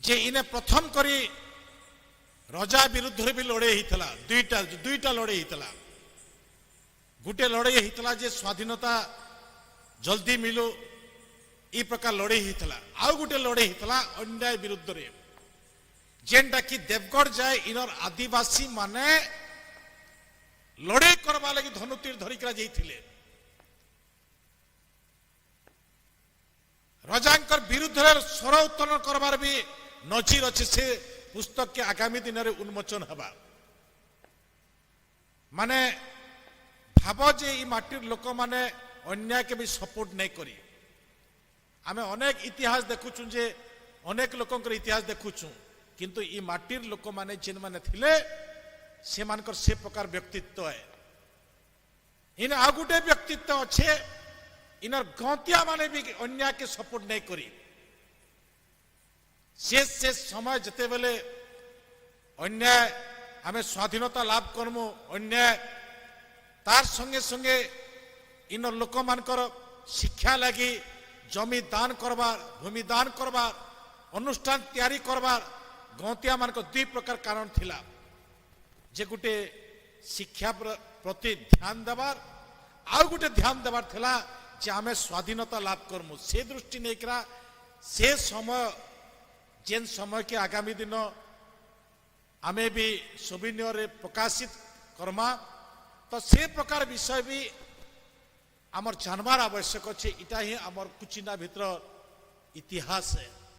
जे इने प्रथम करी रजा विरुद्ध भी लड़े होता दुईटा लड़े होता गोटे लड़े होता जे स्वाधीनता जल्दी मिलू ई प्रकार लड़े होता आउ गोटे लड़े होता अन्याय विरुद्ध रे जेनटा कि देवगढ़ जाए इनर आदिवासी माने लड़े करवा लगी धनुतीर धरिकरा जाइथिले रजांकर विरुद्ध स्वर उत्तोलन करबार भी नजीर अच्छे से पुस्तक के आगामी दिन में उन्मोचन हवा माने भाव जे ई माटीर लोक माने अन्याय के भी सपोर्ट नहीं करी आमे अनेक इतिहास देखुचु जे अनेक लोकंकर इतिहास देखुचु किंतु ई माटीर लोक माने जेन माने थिले से मानकर से प्रकार व्यक्तित्व है इन आ गुटे व्यक्तित्व अच्छे इनर गंतिया माने भी अन्याय के सपोर्ट नहीं करी से समय जते बेले अन्याय आमे स्वाधीनता लाभ करमु अन्याय तार संगे संगे इन लोक मानकर शिक्षा लगी जमी दान करबार भूमि दान करबार अनुष्ठान तैयारी करबार गंतिया मान दुई प्रकार कारण थिला जे गुटे शिक्षा प्रति ध्यान देवार आउ गुटे ध्यान देवार थिला जे आमे स्वाधीनता लाभ करमु से दृष्टि नेकरा से समय जेन समय के आगामी दिन आमे भी सोविनियर रे प्रकाशित करमा तो से प्रकार विषय भी आमर जानवार आवश्यक अच्छे इटा ही आमर कुचिना भितर इतिहास है।